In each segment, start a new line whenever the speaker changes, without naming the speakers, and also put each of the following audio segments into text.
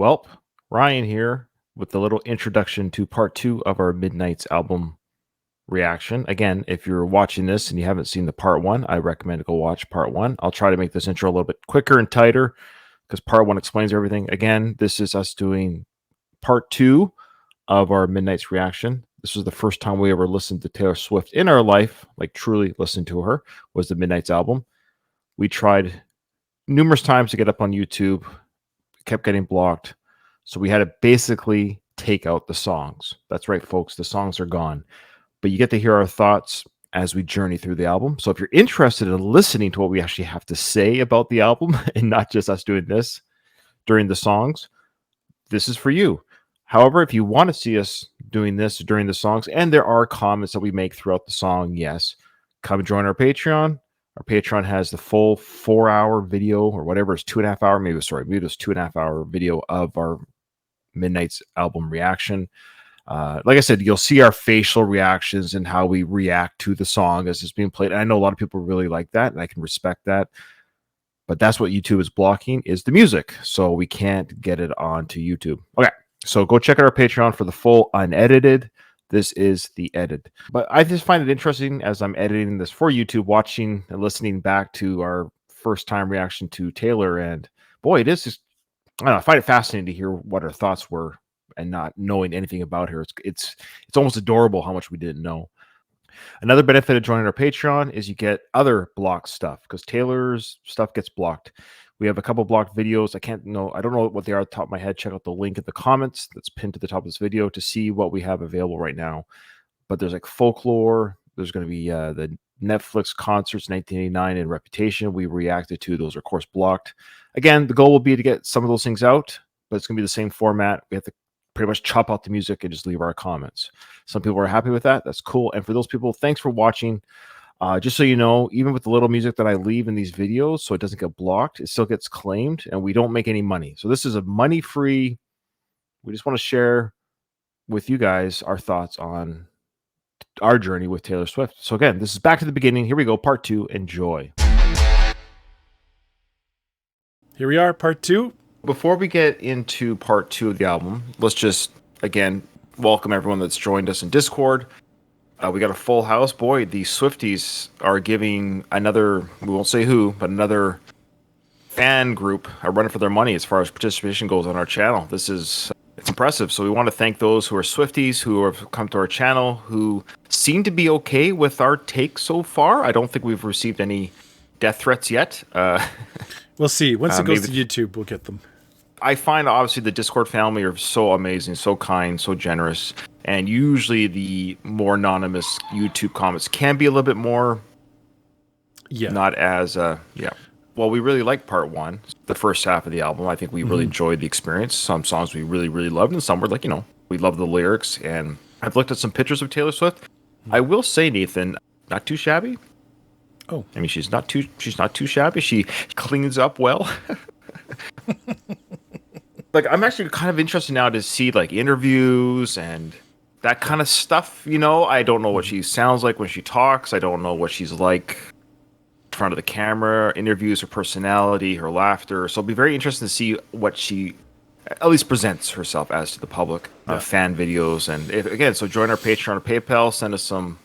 Welp, Ryan here with the little introduction to part two of our Midnight's album reaction. Again, if you're watching this and you haven't seen the part one, I recommend to go watch part one. I'll try to make this intro a little bit quicker and tighter because part one explains everything. Again, this is us doing part two of our Midnight's reaction. This was the first time we ever listened to Taylor Swift in our life, like truly listened to her, was the Midnight's album. We tried numerous times to get up on YouTube, kept getting blocked. So we had to basically take out the songs. That's right, folks. The songs are gone. But you get to hear our thoughts as we journey through the album. So if you're interested in listening to what we actually have to say about the album and not just us doing this during the songs, this is for you. However, if you want to see us doing this during the songs, and there are comments that we make throughout the song, yes, come join our Patreon. Our Patreon has the full 4-hour video or whatever. It's 2.5 hour, maybe it was 2.5 hour video of our Midnight's album reaction. Like I said, you'll see our facial reactions and how we react to the song as it's being played. And I know a lot of people really like that, and I can respect that. But that's what YouTube is blocking, is the music. So we can't get it onto YouTube. Okay, so go check out our Patreon for the full unedited. This is the edit. But I just find it interesting as I'm editing this for YouTube, watching and listening back to our first time reaction to Taylor. And boy, it is just, I don't know, I find it fascinating to hear what her thoughts were and not knowing anything about her. It's almost adorable how much we didn't know. Another benefit of joining our Patreon is you get other blocked stuff because Taylor's stuff gets blocked. We have a couple blocked videos. I don't know what they are at the top of my head. Check out the link in the comments that's pinned to the top of this video to see what we have available right now. But there's like Folklore. There's going to be the Netflix concerts 1989 and Reputation we reacted to. Those are, of course, blocked. Again, the goal will be to get some of those things out, but it's going to be the same format. We have to pretty much chop out the music and just leave our comments. Some people are happy with that. That's cool. And for those people, thanks for watching. Just so you know, even with the little music that I leave in these videos so it doesn't get blocked, it still gets claimed and we don't make any money. So this is a money-free. We just want to share with you guys our thoughts on our journey with Taylor Swift. So again, this is back to the beginning. Here we go, part two. Enjoy.
Here we are, part two.
Before we get into part two of the album, let's just, again, welcome everyone that's joined us in Discord. We got a full house. Boy, the Swifties are giving another, we won't say who, but another fan group a run for their money as far as participation goes on our channel. It's impressive. So we want to thank those who are Swifties who have come to our channel, who seem to be okay with our take so far. I don't think we've received any death threats yet.
We'll see. Once it goes to YouTube, we'll get them.
I find obviously the Discord family are so amazing, so kind, so generous. And usually the more anonymous YouTube comments can be a little bit more, not as, Well, we really liked part one, the first half of the album. I think we really enjoyed the experience. Some songs we really, really loved, and some were like, we love the lyrics. And I've looked at some pictures of Taylor Swift. I will say, Nathan, not too shabby.
Oh,
I mean, she's not too shabby. She cleans up well. Like, I'm actually kind of interested now to see like interviews and that kind of stuff. I don't know what she sounds like when she talks. I don't know what she's like in front of the camera, interviews, her personality, her laughter. So it'll be very interesting to see what she at least presents herself as to the public, fan videos. And so join our Patreon or PayPal, send us some,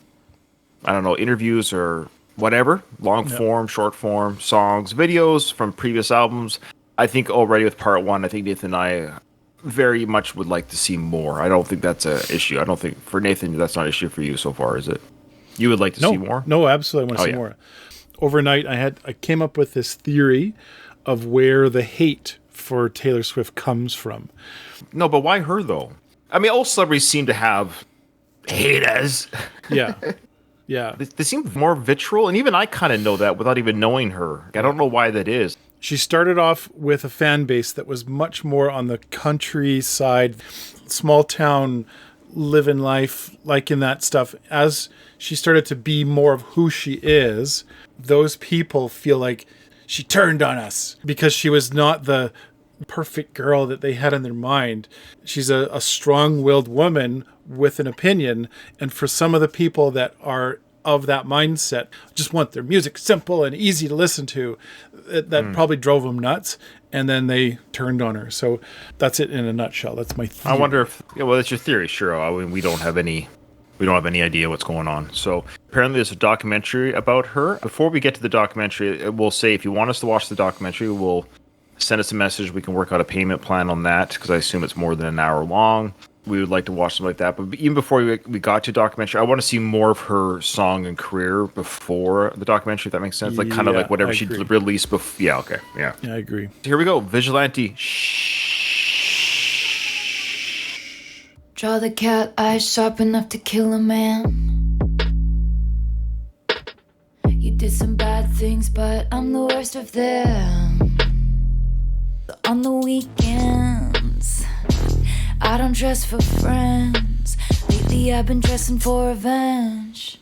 I don't know, interviews or whatever, long form, short form, songs, videos from previous albums. I think already with part one, I think Nathan and I very much would like to see more. I don't think that's an issue. I don't think for Nathan, that's not an issue for you so far, is it? You would like to see more?
No, absolutely. I want to see more. Overnight, I came up with this theory of where the hate for Taylor Swift comes from.
No, but why her though? I mean, all celebrities seem to have haters.
Yeah.
They seem more vitriol, and even I kind of know that without even knowing her. I don't know why that is.
She started off with a fan base that was much more on the countryside, small town, living life, like in that stuff. As she started to be more of who she is, those people feel like she turned on us because she was not the perfect girl that they had in their mind. She's a strong-willed woman with an opinion, and for some of the people that are of that mindset, just want their music simple and easy to listen to, that probably drove them nuts, and then they turned on her. So that's it in a nutshell. That's my theory.
I wonder if, yeah, well, that's your theory, sure. I mean, we don't have any idea what's going on. So apparently there's a documentary about her. Before we get to the documentary, we'll say if you want us to watch the documentary, we'll send us a message. We can work out a payment plan on that, because I assume it's more than an hour long. We would like to watch something like that. But even before we got to documentary, I want to see more of her song and career before the documentary, if that makes sense. Like kind of like whatever she released before. Yeah, okay. Yeah,
I agree.
Here we go. Vigilante.
Draw the cat eyes sharp enough to kill a man. You did some bad things, but I'm the worst of them. On the weekends, I don't dress for friends. Lately I've been dressing for revenge.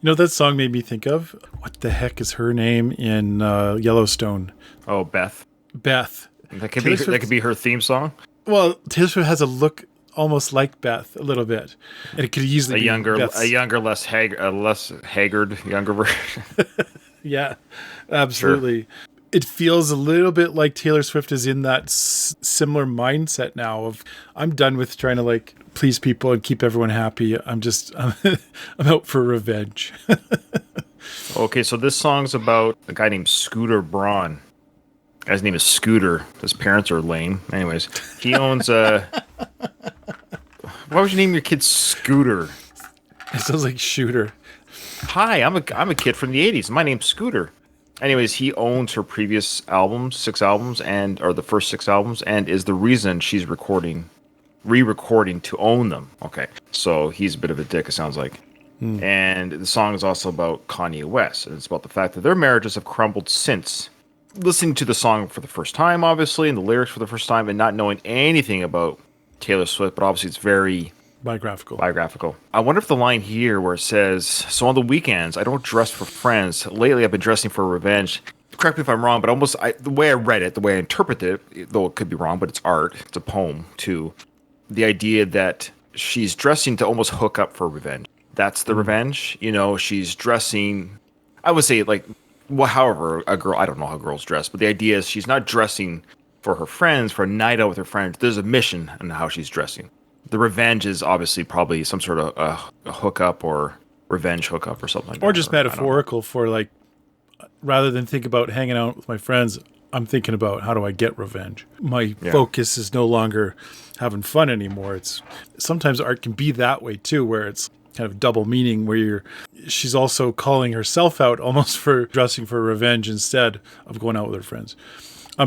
You know what that song made me think of? What the heck is her name in Yellowstone?
Oh, Beth.
Beth.
That could be her theme song.
Well, Taylor Swift has a look almost like Beth a little bit, and it could easily be
a younger, less haggard, younger version.
Yeah, absolutely. Sure. It feels a little bit like Taylor Swift is in that similar mindset now of, I'm done with trying to like please people and keep everyone happy. I'm out for revenge.
Okay, so this song's about a guy named Scooter Braun. His name is Scooter. His parents are lame. Anyways, he owns a. Why would you name your kid Scooter?
It sounds like Shooter.
Hi, I'm a kid from the 80s. My name's Scooter. Anyways, he owns her previous albums, 6 albums, or the first 6 albums, and is the reason she's re-recording to own them. Okay, so he's a bit of a dick, it sounds like. And the song is also about Kanye West, and it's about the fact that their marriages have crumbled since. Listening to the song for the first time, obviously, and the lyrics for the first time, and not knowing anything about Taylor Swift, but obviously it's very biographical. I wonder if the line here where it says, so on the weekends, I don't dress for friends. Lately, I've been dressing for revenge. Correct me if I'm wrong, but the way I read it, the way I interpreted it, though it could be wrong, but it's art, it's a poem too. The idea that she's dressing to almost hook up for revenge. That's the revenge. You know, she's dressing, I would say like, well, however, a girl, I don't know how girls dress, but the idea is she's not dressing for her friends, for a night out with her friends. There's a mission in how she's dressing. The revenge is obviously probably some sort of a hookup or revenge hookup or something like that.
Or just metaphorical for like, rather than think about hanging out with my friends, I'm thinking about how do I get revenge. My focus is no longer having fun anymore. Sometimes art can be that way too, where it's kind of double meaning, where she's also calling herself out almost for dressing for revenge instead of going out with her friends.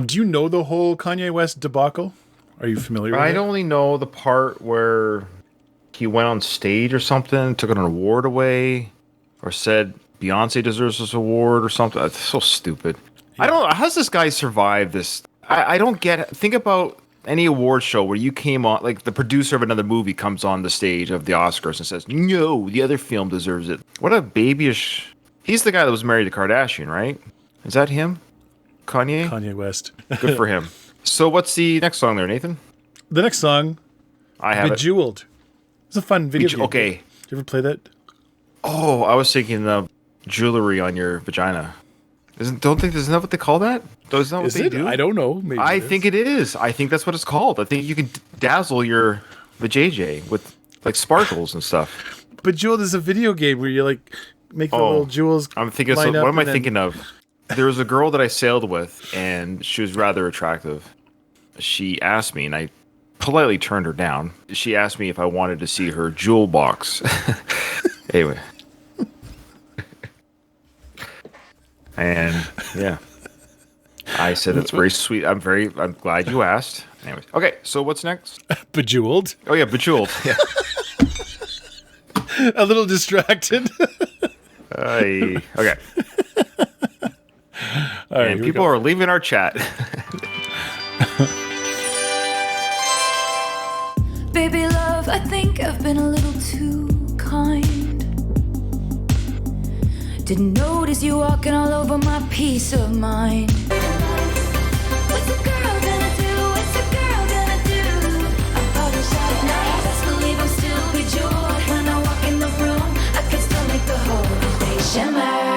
Do you know the whole Kanye West debacle? Are you familiar with it?
I only know the part where he went on stage or something, took an award away, or said Beyonce deserves this award or something. It's so stupid. Yeah. I don't know. How's this guy survived this? I don't get it. Think about any award show where you came on, like the producer of another movie comes on the stage of the Oscars and says, no, the other film deserves it. What a babyish... He's the guy that was married to Kardashian, right? Is that him? Kanye
West.
Good for him. So what's the next song there, Nathan?
The next song,
I have
Bejeweled. It's a fun video game.
Okay.
Did you ever play that?
Oh, I was thinking of jewelry on your vagina. Isn't that what they call that? Is that what they do?
I don't know. Maybe
I think it is. I think that's what it's called. I think you can dazzle your vajayjay with like sparkles and stuff.
Bejeweled is a video game where you like make the little jewels.
I'm thinking. So what am I thinking of? There was a girl that I sailed with, and she was rather attractive. She asked me, and I politely turned her down. She asked me if I wanted to see her jewel box. Anyway. And yeah, I said it's very sweet. I'm glad you asked. Anyways, okay. So what's next?
Bejeweled.
Oh yeah, Bejeweled. Yeah.
A little distracted.
Okay.
All right,
and people are leaving our chat.
Baby love, I think I've been a little too kind. Didn't notice you walking all over my peace of mind. What's a girl gonna do? What's a girl gonna do? I'm falling short of nights. Best believe I'm still bejeweled. When I walk in the room, I can still make the whole day shimmer.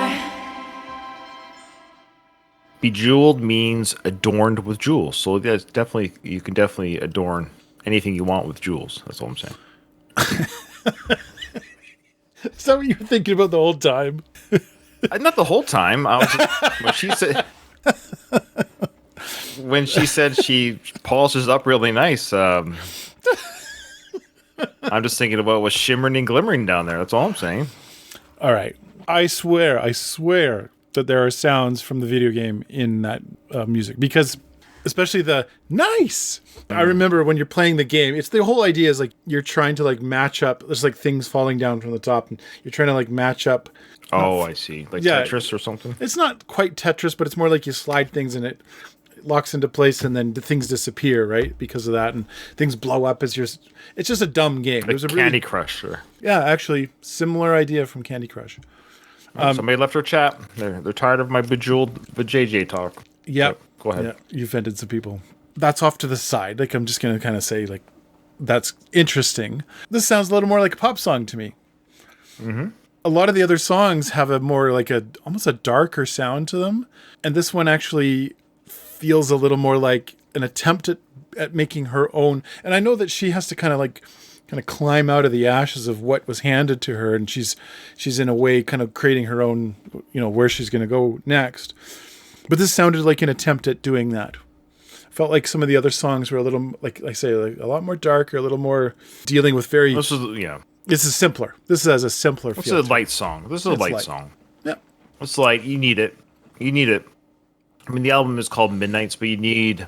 Bejeweled means adorned with jewels. So that's definitely, you can definitely adorn anything you want with jewels. That's all I'm saying.
Is that what you were thinking about the whole time?
Not the whole time. I was when she said she polishes up really nice. I'm just thinking about what's shimmering and glimmering down there. That's all I'm saying.
All right. I swear that there are sounds from the video game in that music, because especially the nice. I remember when you're playing the game, it's the whole idea is like you're trying to like match up. There's like things falling down from the top, and you're trying to like match up.
Oh, I see. Like Tetris or something?
It's not quite Tetris, but it's more like you slide things and it locks into place, and then the things disappear, right? Because of that, and things blow up as it's just a dumb game.
Like
it was a
Candy Crush.
Yeah, actually, similar idea from Candy Crush.
Somebody left her chat. They're tired of my bejeweled JJ talk.
Yep.
So, go ahead.
Yeah, you offended some people. That's off to the side. Like, I'm just going to kind of say, like, that's interesting. This sounds a little more like a pop song to me.
Mm-hmm.
A lot of the other songs have a more like almost a darker sound to them. And this one actually feels a little more like an attempt at making her own. And I know that she has to kind of climb out of the ashes of what was handed to her. And she's in a way kind of creating her own, where she's going to go next. But this sounded like an attempt at doing that. Felt like some of the other songs were a little, like I say, like a lot more darker, a little more dealing with very... This is simpler. This has a simpler feel.
This is a light song. This is a light song.
Yeah.
It's like, you need it. You need it. I mean, the album is called Midnights, but you need...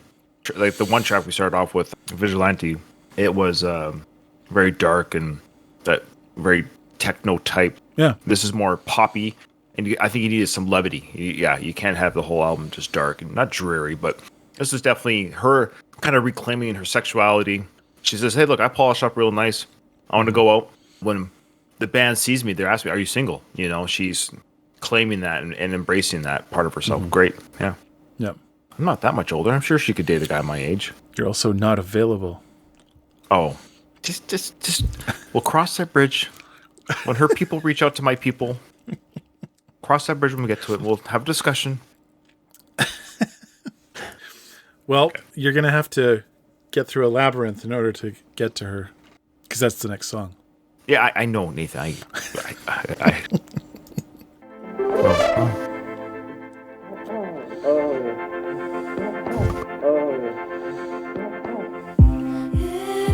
Like, the one track we started off with, Vigilante, it was very dark and that very techno type.
Yeah.
This is more poppy, and I think you needed some levity. You can't have the whole album just dark and not dreary, but this is definitely her kind of reclaiming her sexuality. She says, hey, look, I polish up real nice. I want to go out. When the band sees me, they're asking me, are you single? She's claiming that and embracing that part of herself. Mm-hmm. Great. Yeah.
Yep.
I'm not that much older. I'm sure she could date a guy my age.
You're also not available.
Oh, just we'll cross that bridge when her people reach out to my people. Cross that bridge when we get to it. We'll have a discussion.
Well, you're going to have to get through a labyrinth in order to get to her, because that's the next song.
Yeah, I know, Nathan.
It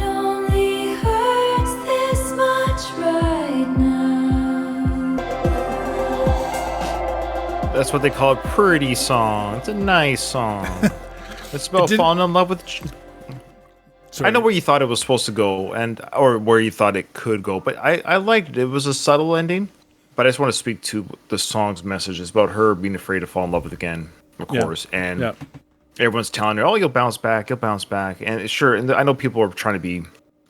only hurts this much right now.
That's what they call a pretty song. It's a nice song. It's about falling in love with... Sorry. I know where you thought it was supposed to go, or where you thought it could go, but I liked it. It was a subtle ending, but I just want to speak to the song's message. It's about her being afraid to fall in love with again, of course, and everyone's telling her, oh, you'll bounce back, and sure, and I know people are trying to be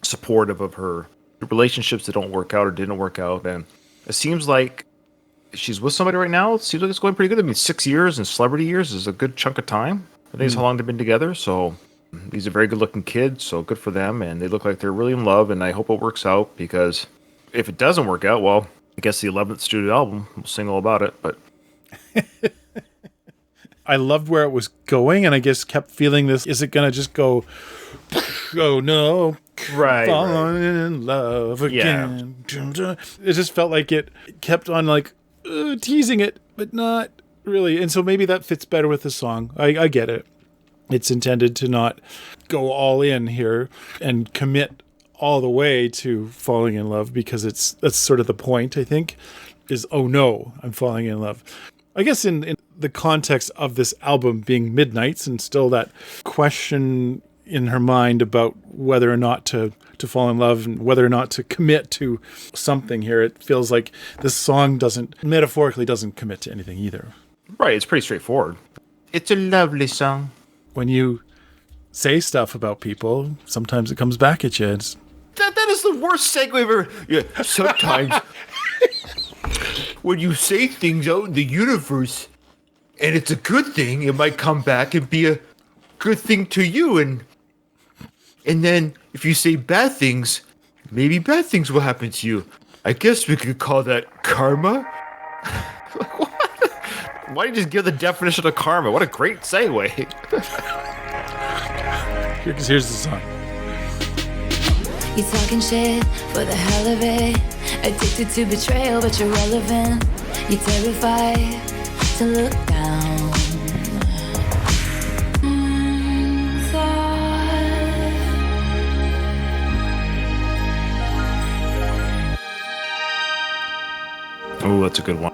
supportive of her relationships that don't work out or didn't work out, and it seems like she's with somebody right now. It seems like it's going pretty good. I mean, 6 years in celebrity years is a good chunk of time. I think it's how long they've been together, so these are very good-looking kids, so good for them, and they look like they're really in love, and I hope it works out, because if it doesn't work out, well, I guess the 11th studio album will sing all about it, but...
I loved where it was going, and I guess kept feeling this, is it going to just go, oh no, falling in love again. Yeah. It just felt like it kept on like teasing it, but not really, and so maybe that fits better with the song. I get it. It's intended to not go all in here and commit all the way to falling in love, because that's sort of the point, I think, is, oh no, I'm falling in love. I guess in the context of this album being Midnights, and still that question in her mind about whether or not to fall in love and whether or not to commit to something here, it feels like this song metaphorically doesn't commit to anything either.
Right, it's pretty straightforward. It's a lovely song.
When you say stuff about people, sometimes it comes back at you.
That is the worst segue ever. Yeah, sometimes when you say things out in the universe and it's a good thing, it might come back and be a good thing to you. And then if you say bad things, maybe bad things will happen to you. I guess we could call that karma. Why don't you just give the definition of karma? What a great segue.
Here's the song.
You talking shit for the hell of it. Addicted to betrayal, but you're relevant. You're terrified to look down.
Oh, that's a good one.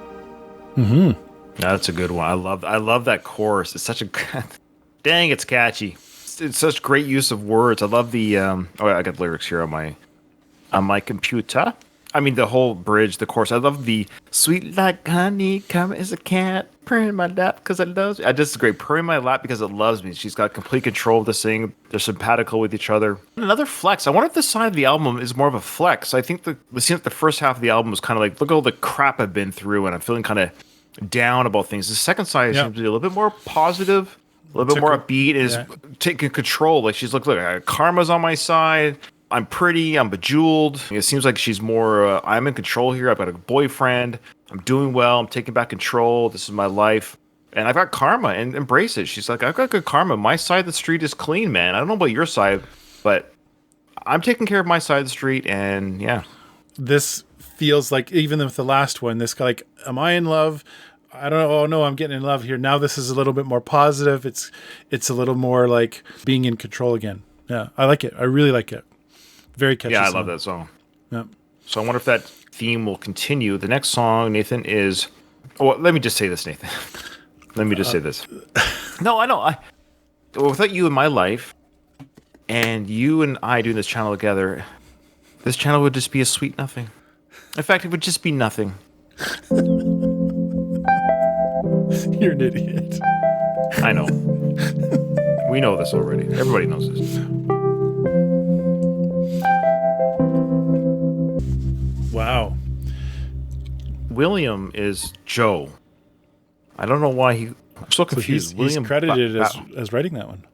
Mm-hmm.
That's a good one. I love that chorus. It's such a dang. It's catchy. It's such great use of words. I love the. I got lyrics here on my computer. I mean the whole bridge, the chorus. I love the sweet like honey, come as a cat, purring in my lap because it loves me. I just great purring in my lap because it loves me. She's got complete control of this thing. They're simpatico with each other. Another flex. I wonder if this side of the album is more of a flex. I think it seems like the first half of the album was kind of like, look at all the crap I've been through, and I'm feeling kind of down about things. The second side seems to be a little bit more positive, a little bit more upbeat, is taking control. Like she's look, karma's on my side. I'm pretty. I'm bejeweled. It seems like she's more. I'm in control here. I've got a boyfriend. I'm doing well. I'm taking back control. This is my life, and I've got karma, and embrace it. She's like, I've got good karma. My side of the street is clean, man. I don't know about your side, but I'm taking care of my side of the street, and yeah.
This feels like, even with the last one, this guy, like, am I in love? I don't know. Oh no, I'm getting in love here. Now this is a little bit more positive. It's a little more like being in control again. Yeah, I like it. I really like it. Very catchy.
Yeah, I
song.
love that song.
Yeah.
So I wonder if that theme will continue. The next song, Nathan, is. Well, let me just say this, Nathan. Let me just say this. No, I know. Without you in my life, and you and I doing this channel together, this channel would just be a sweet nothing. In fact, it would just be nothing.
You're an idiot.
I know. We know this already. Everybody knows this.
Wow.
William is Joe. I don't know why I'm so confused.
He's
William
credited as writing that one.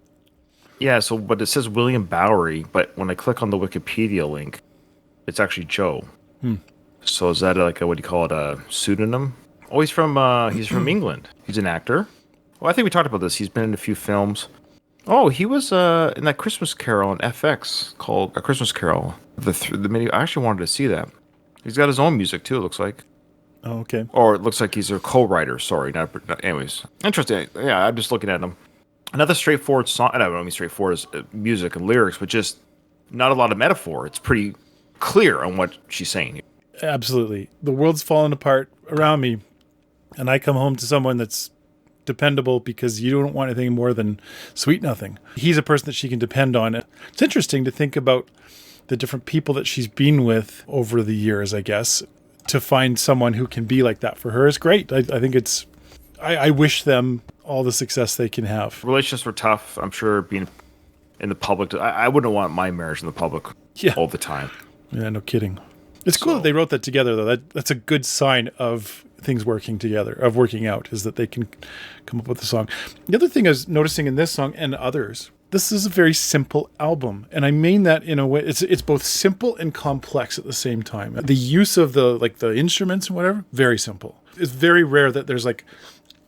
Yeah, but it says William Bowery, but when I click on the Wikipedia link, it's actually Joe. So is that what do you call it, a pseudonym? Oh, he's from England. He's an actor. Well, I think we talked about this. He's been in a few films. Oh, he was in that Christmas Carol on FX called A Christmas Carol. The mini. I actually wanted to see that. He's got his own music too, it looks like.
Oh, okay.
Or it looks like he's a co-writer. Sorry, anyways. Interesting. Yeah, I'm just looking at him. Another straightforward song. I don't mean straightforward as music and lyrics, but just not a lot of metaphor. It's pretty clear on what she's saying.
Absolutely. The world's falling apart around me, and I come home to someone that's dependable because you don't want anything more than sweet nothing. He's a person that she can depend on. It's interesting to think about the different people that she's been with over the years, I guess. To find someone who can be like that for her is great. I think it's... I wish them all the success they can have.
Relationships were tough. I'm sure being in the public... I wouldn't want my marriage in the public all the time.
Yeah, no kidding. It's cool that they wrote that together, though. That's a good sign of things working together, of working out, is that they can come up with a song. The other thing I was noticing in this song and others, this is a very simple album. And I mean that in a way, it's both simple and complex at the same time. The use of the instruments and whatever, very simple. It's very rare that there's like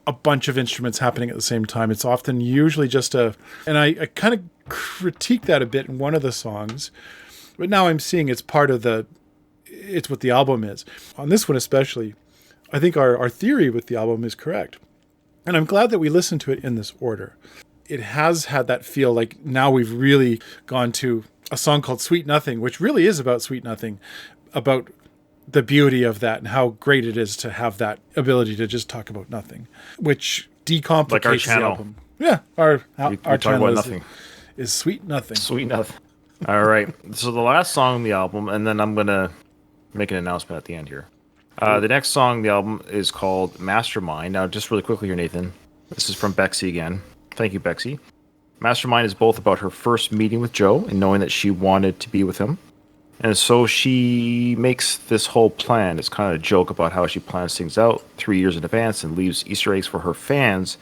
a bunch of instruments happening at the same time. It's often usually just and I kind of critique that a bit in one of the songs, but now I'm seeing it's part of it's what the album is. On this one especially, I think our theory with the album is correct. And I'm glad that we listened to it in this order. It has had that feel like now we've really gone to a song called Sweet Nothing, which really is about sweet nothing, about the beauty of that and how great it is to have that ability to just talk about nothing, which decomplicates
like our channel.
the album. Yeah, our channel
about nothing.
Is Sweet Nothing.
Sweet Nothing. All right. So the last song on the album, and then I'm going to make an announcement at the end here. The next song on the album is called Mastermind. Now, just really quickly here, Nathan. This is from Bexy again. Thank you, Bexy. Mastermind is both about her first meeting with Joe and knowing that she wanted to be with him. And so she makes this whole plan. It's kind of a joke about how she plans things out 3 years in advance and leaves Easter eggs for her fans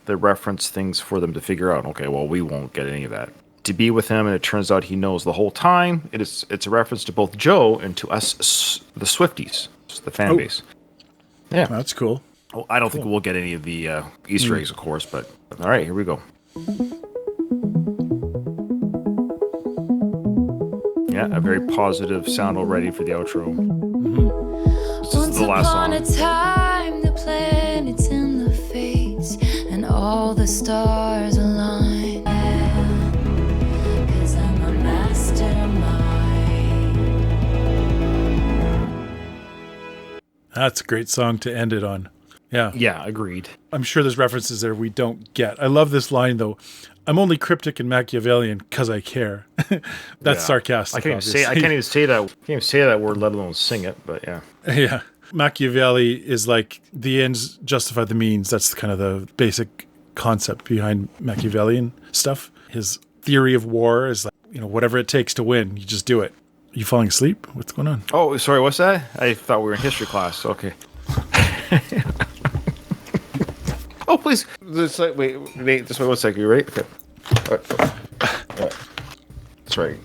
that reference things for them to figure out. Okay, well, we won't get any of that. To be with him, and it turns out he knows the whole time. It's a reference to both Joe and to us, the Swifties, the fan base. Yeah.
That's cool.
Well, I don't think we'll get any of the Easter eggs, of course, but all right, here we go. Yeah, a very positive sound already for the outro. This is the last song.
Once upon a time, the planets in the fates and all the stars align. 'Cause I'm a mastermind.
That's a great song to end it on. Yeah.
Yeah, agreed.
I'm sure there's references there we don't get. I love this line, though. I'm only cryptic and Machiavellian because I care. That's sarcastic.
I can't even say that word, let alone sing it. But yeah.
Yeah. Machiavelli is like the ends justify the means. That's kind of the basic concept behind Machiavellian stuff. His theory of war is like, whatever it takes to win, you just do it. You falling asleep? What's going on?
Oh, sorry, what's that? I thought we were in history class. Okay. Oh, please. Wait, Nate, just wait 1 second. You ready? Okay. All right. That's right.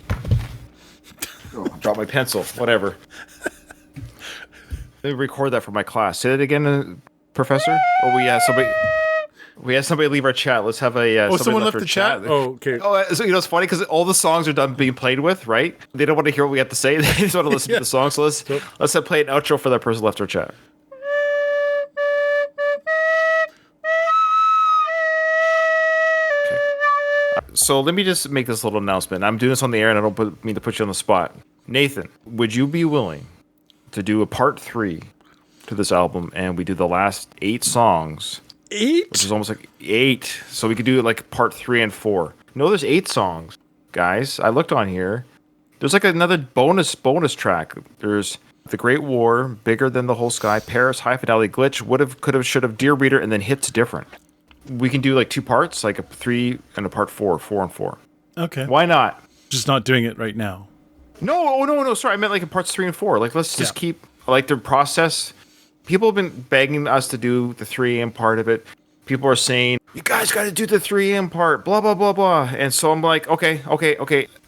Oh, drop my pencil. Whatever. Let me record that for my class. Say that again, Professor. Oh, we had somebody. We had somebody leave our chat. Let's have a.
Someone left the chat. Oh, okay.
Oh, so it's funny because all the songs are done being played with, right? They don't want to hear what we have to say. They just want to listen to the song. So let's play an outro for that person who left our chat. So let me just make this little announcement. I'm doing this on the air, and I don't mean to put you on the spot. Nathan, would you be willing to do a part 3 to this album, and we do the last 8 songs?
8?
Which is almost like 8. So we could do like part 3 and 4. No, there's 8 songs, guys. I looked on here. There's like another bonus track. There's The Great War, Bigger Than the Whole Sky, Paris, High Fidelity, Glitch, Would've, Could've, Should've, Dear Reader, and then Hits Different. We can do like 2 parts, like a 3 and a part 4, 4 and 4.
Okay.
Why not?
Just not doing it right now.
No. Sorry, I meant like in parts 3 and 4. Like, let's just keep like the process. People have been begging us to do the 3 AM part of it. People are saying, you guys got to do the 3 AM part, blah, blah, blah, blah. And so I'm like, okay.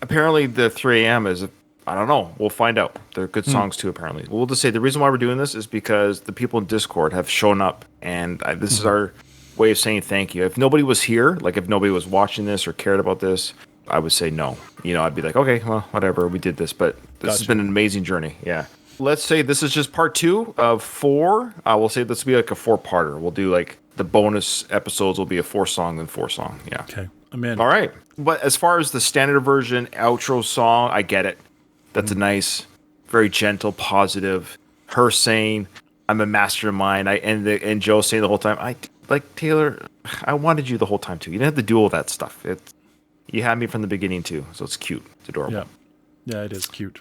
Apparently the 3 AM is, I don't know. We'll find out. They're good songs too, apparently. We'll just say the reason why we're doing this is because the people in Discord have shown up. And this is our way of saying thank you. If nobody was here, like if nobody was watching this or cared about this, I would say no. I'd be like, okay, well, whatever, we did this. But this has been an amazing journey. Yeah. Let's say this is just part 2 of 4. We'll say this will be like a 4-parter. We'll do like the bonus episodes will be a 4-song and 4-song. Yeah.
Okay. I'm in.
All right. But as far as the standard version outro song, I get it. That's a nice, very gentle, positive. Her saying, I'm a mastermind. And Joe saying the whole time, Taylor, I wanted you the whole time too. You didn't have to do all that stuff. You had me from the beginning too, so it's cute. It's adorable.
Yeah, it is cute.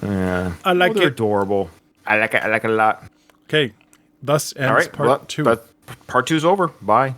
Yeah,
I like
they're
it.
adorable. I like it a lot.
Okay, thus ends part 2.
Part 2's over. Bye.